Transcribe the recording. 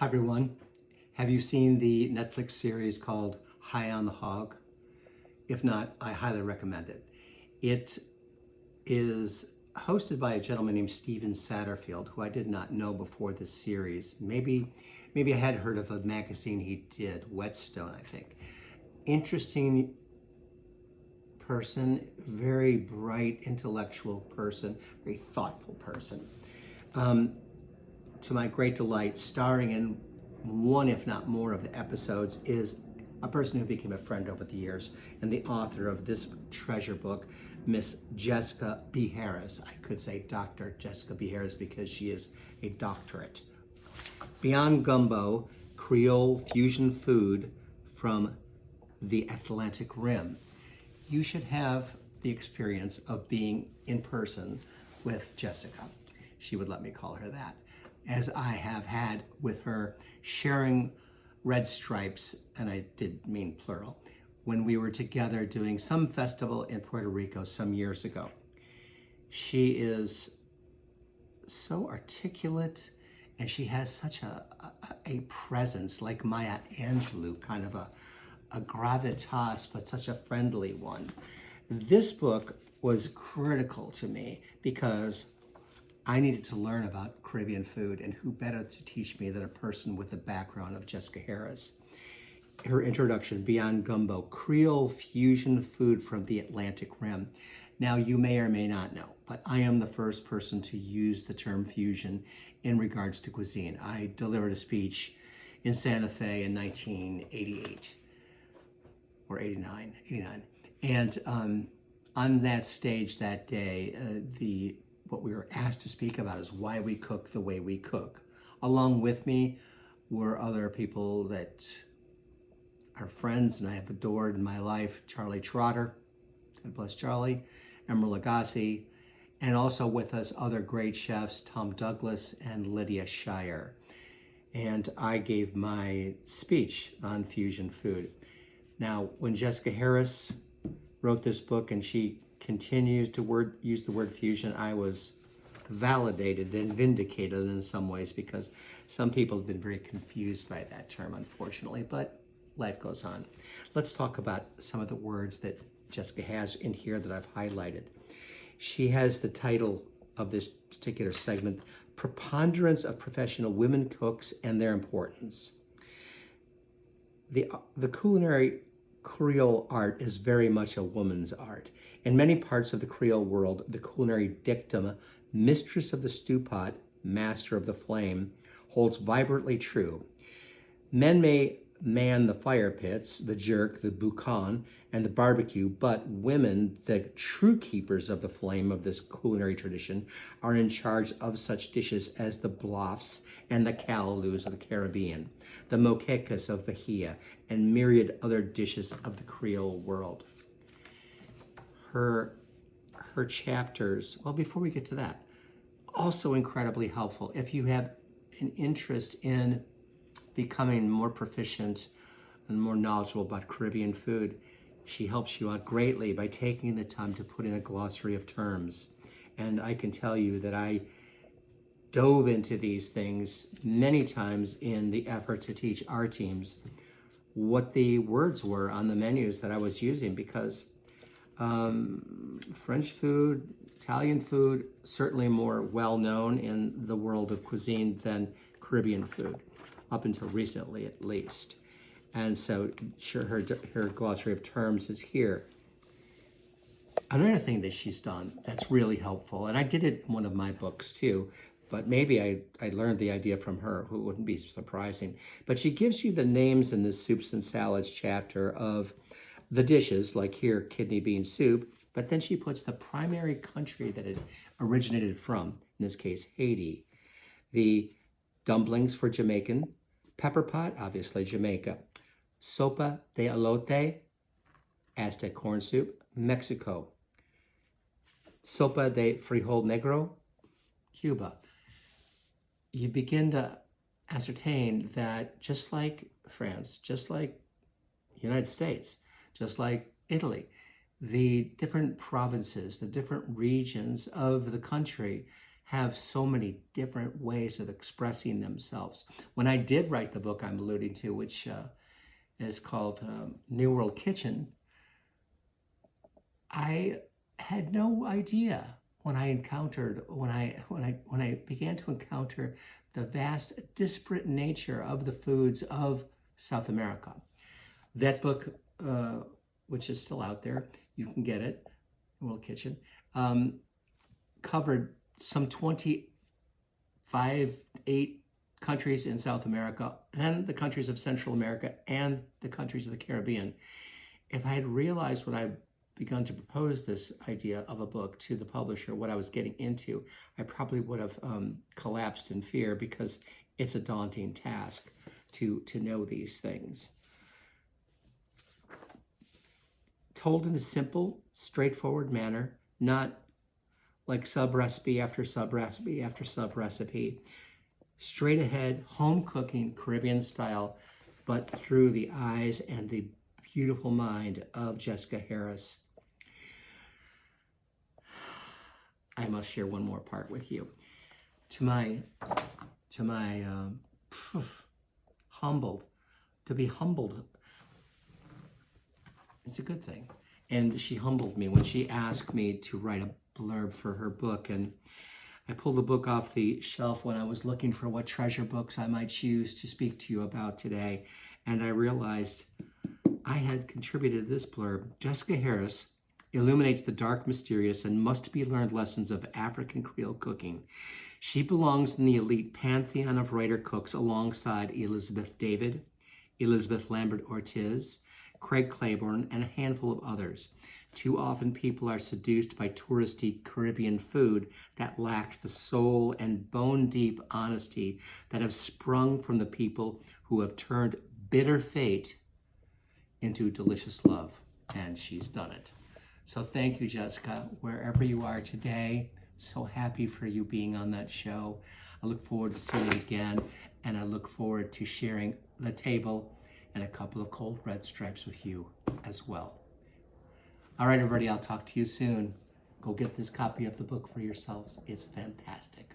Hi everyone. Have you seen the Netflix series called High on the Hog? If not, I highly recommend it. It is hosted by a gentleman named Steven Satterfield, who I did not know before this series. Maybe I had heard of a magazine he did, Whetstone, I think. Interesting person, very bright, intellectual person, very thoughtful person. To my great delight, starring in one, if not more, of the episodes is a person who became a friend over the years and the author of this treasure book, Miss Jessica B. Harris. I could say Dr. Jessica B. Harris because she is a doctorate. Beyond Gumbo, Creole fusion food from the Atlantic Rim. You should have the experience of being in person with Jessica. She would let me call her that, as I have had with her, sharing red stripes, and I did mean plural, when we were together doing some festival in Puerto Rico some years ago. She is so articulate, and she has such a presence, like Maya Angelou, kind of a gravitas, but such a friendly one. This book was critical to me because I needed to learn about Caribbean food, and who better to teach me than a person with the background of Jessica Harris. Her introduction, Beyond Gumbo, Creole fusion food from the Atlantic Rim. Now, you may or may not know, but I am the first person to use the term fusion in regards to cuisine. I delivered a speech in Santa Fe in 1988 or 89. And on that stage that day, what we were asked to speak about is why we cook the way we cook. Along with me were other people that are friends and I have adored in my life: Charlie Trotter, God bless Charlie, Emeril Lagasse, and also with us other great chefs, Tom Douglas and Lydia Shire. And I gave my speech on fusion food. Now, when Jessica Harris wrote this book and she continues to use the word fusion, I was validated and vindicated in some ways, because some people have been very confused by that term, unfortunately, but life goes on. Let's talk about some of the words that Jessica has in here that I've highlighted. She has the title of this particular segment, Preponderance of Professional Women Cooks and Their Importance. The culinary Creole art is very much a woman's art. In many parts of the Creole world, the culinary dictum, mistress of the stew pot, master of the flame, holds vibrantly true. Men may man the fire pits, the jerk, the boucan, and the barbecue, but women, the true keepers of the flame of this culinary tradition, are in charge of such dishes as the bluffs and the callalus of the Caribbean, the moquecas of Bahia, and myriad other dishes of the Creole world. Her chapters, well, before we get to that, also incredibly helpful if you have an interest in becoming more proficient and more knowledgeable about Caribbean food. She helps you out greatly by taking the time to put in a glossary of terms. And I can tell you that I dove into these things many times in the effort to teach our teams what the words were on the menus that I was using, because French food, Italian food, certainly more well-known in the world of cuisine than Caribbean food, up until recently at least. And so sure, her glossary of terms is here. Another thing that she's done that's really helpful, and I did it in one of my books too, but maybe I learned the idea from her, who wouldn't be surprising, but she gives you the names in this soups and salads chapter of the dishes, like here, kidney bean soup, but then she puts the primary country that it originated from, in this case, Haiti. The dumplings for Jamaican, pepper pot, obviously Jamaica, sopa de elote, Aztec corn soup, Mexico, sopa de frijol negro, Cuba. You begin to ascertain that just like France, just like United States, just like Italy, the different provinces, the different regions of the country have so many different ways of expressing themselves. When I did write the book I'm alluding to, which is called New World Kitchen, I had no idea when I began to encounter the vast disparate nature of the foods of South America. That book, which is still out there, you can get it, World Kitchen, covered some 8 countries in South America, and the countries of Central America, and the countries of the Caribbean. If I had realized when I begun to propose this idea of a book to the publisher, what I was getting into, I probably would have collapsed in fear, because it's a daunting task to know these things. Told in a simple, straightforward manner, not like sub-recipe after sub-recipe after sub-recipe. Straight ahead, home cooking, Caribbean style, but through the eyes and the beautiful mind of Jessica Harris. I must share one more part with you. To be humbled, it's a good thing. And she humbled me when she asked me to write a blurb for her book. And I pulled the book off the shelf when I was looking for what treasure books I might choose to speak to you about today. And I realized I had contributed this blurb. Jessica Harris illuminates the dark, mysterious, and must-be-learned lessons of African Creole cooking. She belongs in the elite pantheon of writer-cooks alongside Elizabeth David, Elizabeth Lambert-Ortiz, Craig Claiborne, and a handful of others. Too often people are seduced by touristy Caribbean food that lacks the soul and bone-deep honesty that have sprung from the people who have turned bitter fate into delicious love. And she's done it. So thank you, Jessica, wherever you are today. So happy for you being on that show. I look forward to seeing you again, and I look forward to sharing the table and a couple of cold red stripes with you as well. All right, everybody, I'll talk to you soon. Go get this copy of the book for yourselves. It's fantastic.